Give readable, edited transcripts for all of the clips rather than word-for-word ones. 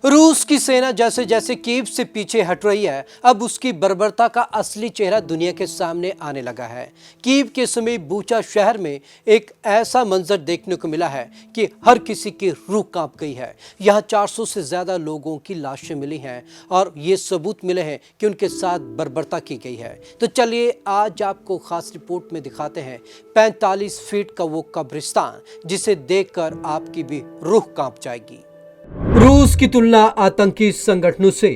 रूस की सेना जैसे जैसे कीव से पीछे हट रही है, अब उसकी बर्बरता का असली चेहरा दुनिया के सामने आने लगा है। कीव के समीप बूचा शहर में एक ऐसा मंजर देखने को मिला है कि हर किसी की रूह कांप गई है। यहाँ 400 से ज्यादा लोगों की लाशें मिली हैं और ये सबूत मिले हैं कि उनके साथ बर्बरता की गई है। तो चलिए आज आपको खास रिपोर्ट में दिखाते हैं 45 फीट का वो कब्रिस्तान जिसे देखकर आपकी भी रूह कांप जाएगी। रूस की तुलना आतंकी संगठनों से।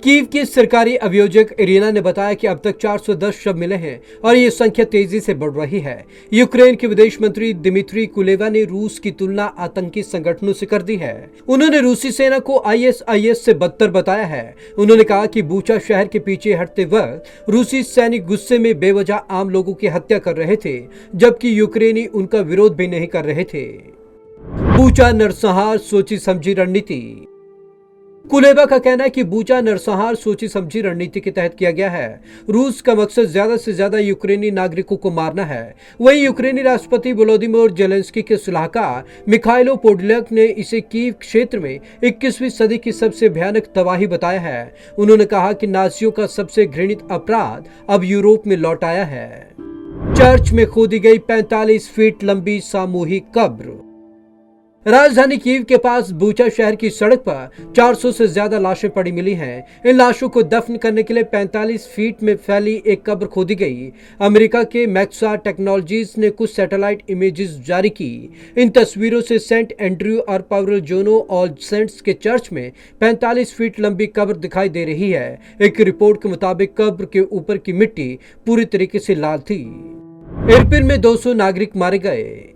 कीव की सरकारी अभियोजक इरिना ने बताया कि अब तक 410 शव मिले हैं और ये संख्या तेजी से बढ़ रही है। यूक्रेन के विदेश मंत्री दिमित्री कुलेवा ने रूस की तुलना आतंकी संगठनों से कर दी है। उन्होंने रूसी सेना को आईएसआईएस से बदतर बताया है। उन्होंने कहा कि बूचा शहर के पीछे हटते वक्त रूसी सैनिक गुस्से में बेवजह आम लोगों की हत्या कर रहे थे, जबकि यूक्रेनी उनका विरोध भी नहीं कर रहे थे। बूचा नरसंहार सोची समझी रणनीति। कुलेबा का कहना है कि बूचा नरसंहार सोची समझी रणनीति के तहत किया गया है। रूस का मकसद ज्यादा से ज्यादा यूक्रेनी नागरिकों को मारना है। वहीं यूक्रेनी राष्ट्रपति वोलोदिमीर जेलेंस्की के सलाहकार मिखाइलो पोडोलियक ने इसे कीव क्षेत्र में 21वीं सदी की सबसे भयानक तबाही बताया है। उन्होंने कहा कि नाजियों का सबसे घृणित अपराध अब यूरोप में लौट आया है। चर्च में खोदी गई 45 फीट लंबी सामूहिक कब्र। राजधानी कीव के पास बूचा शहर की सड़क पर 400 से ज्यादा लाशें पड़ी मिली हैं। इन लाशों को दफन करने के लिए 45 फीट में फैली एक कब्र खोदी गई। अमेरिका के मैक्सा टेक्नोलॉजीज ने कुछ सैटेलाइट इमेजेस जारी की। इन तस्वीरों से सेंट एंड्रयू और पावरोजोनो ऑल सेंट्स के चर्च में 45 फीट लंबी कब्र दिखाई दे रही है। एक रिपोर्ट के मुताबिक कब्र के ऊपर की मिट्टी पूरी तरीके से लाल थी। इरपिन में 200 नागरिक मारे गए।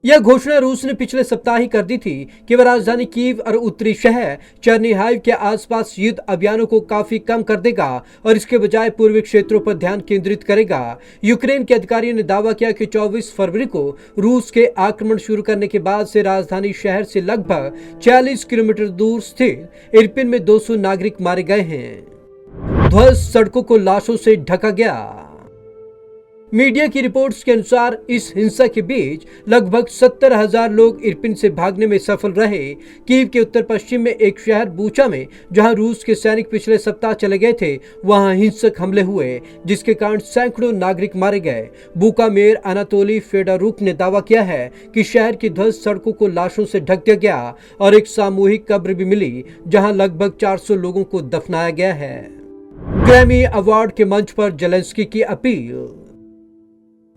यह घोषणा रूस ने पिछले सप्ताह ही कर दी थी कि वह राजधानी कीव और उत्तरी शहर चेर्निहाइव के आसपास युद्ध अभियानों को काफी कम कर देगा और इसके बजाय पूर्वी क्षेत्रों पर ध्यान केंद्रित करेगा। यूक्रेन के अधिकारियों ने दावा किया कि 24 फरवरी को रूस के आक्रमण शुरू करने के बाद से राजधानी शहर से लगभग 40 किलोमीटर दूर स्थित इरपिन में 200 नागरिक मारे गए हैं। ध्वस्त सड़कों को लाशों से ढका गया। मीडिया की रिपोर्ट्स के अनुसार इस हिंसा के बीच लगभग 70,000 लोग इरपिन से भागने में सफल रहे। कीव के उत्तर पश्चिम में एक शहर बूचा में जहां रूस के सैनिक पिछले सप्ताह चले गए थे, वहां हिंसक हमले हुए जिसके कारण सैकड़ों नागरिक मारे गए। बूका मेयर अनातोली फेडोरुक ने दावा किया है कि शहर की ध्वस्त सड़कों को लाशों से ढक दिया गया और एक सामूहिक कब्र भी मिली जहां लगभग 400 लोगों को दफनाया गया है। ग्रैमी अवार्ड के मंच पर जेलेंस्की की अपील।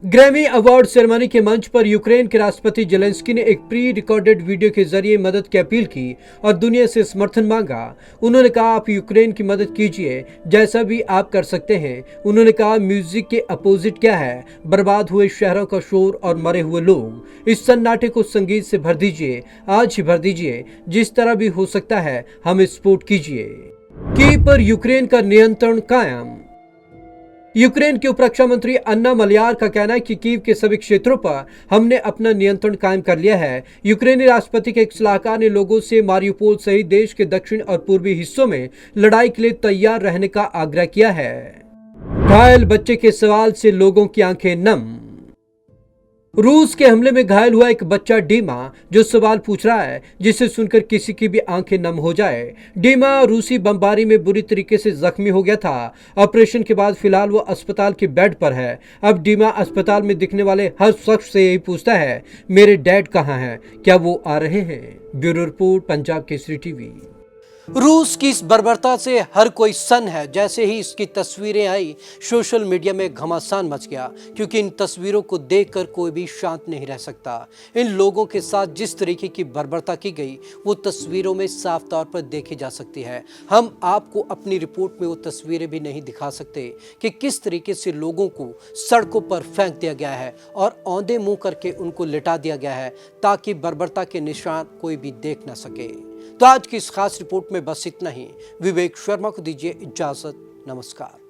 ग्रैमी अवार्ड सेरेमनी के मंच पर यूक्रेन के राष्ट्रपति जेलेंस्की ने एक प्री रिकॉर्डेड वीडियो के जरिए मदद की अपील की और दुनिया से समर्थन मांगा। उन्होंने कहा, आप यूक्रेन की मदद कीजिए जैसा भी आप कर सकते हैं। उन्होंने कहा, म्यूजिक के अपोजिट क्या है? बर्बाद हुए शहरों का शोर और मरे हुए लोग। इस सन्नाटे को संगीत से भर दीजिए, आज ही भर दीजिए। जिस तरह भी हो सकता है हमें सपोर्ट कीजिए। कीव पर यूक्रेन का नियंत्रण कायम। यूक्रेन के उप रक्षा मंत्री अन्ना मलियार का कहना है कि कीव के सभी क्षेत्रों पर हमने अपना नियंत्रण कायम कर लिया है। यूक्रेनी राष्ट्रपति के एक सलाहकार ने लोगों से मारियुपोल सहित देश के दक्षिण और पूर्वी हिस्सों में लड़ाई के लिए तैयार रहने का आग्रह किया है। घायल बच्चे के सवाल से लोगों की आंखें नम। रूस के हमले में घायल हुआ एक बच्चा डीमा जो सवाल पूछ रहा है जिसे सुनकर किसी की भी आंखें नम हो जाए। डीमा रूसी बमबारी में बुरी तरीके से जख्मी हो गया था। ऑपरेशन के बाद फिलहाल वो अस्पताल के बेड पर है। अब डीमा अस्पताल में दिखने वाले हर शख्स से यही पूछता है, मेरे डैड कहाँ हैं? क्या वो आ रहे हैं? Bureau report, Punjab Kesari TV. रूस की इस बर्बरता से हर कोई सन है। जैसे ही इसकी तस्वीरें आई, सोशल मीडिया में घमासान मच गया, क्योंकि इन तस्वीरों को देखकर कोई भी शांत नहीं रह सकता। इन लोगों के साथ जिस तरीके की बर्बरता की गई वो तस्वीरों में साफ तौर पर देखी जा सकती है। हम आपको अपनी रिपोर्ट में वो तस्वीरें भी नहीं दिखा सकते कि किस तरीके से लोगों को सड़कों पर फेंक दिया गया है और औंधे मुंह करके उनको लिटा दिया गया है ताकि बर्बरता के निशान कोई भी देख ना सके। तो आज की इस खास रिपोर्ट में बस इतना ही। विवेक शर्मा को दीजिए इजाजत। नमस्कार।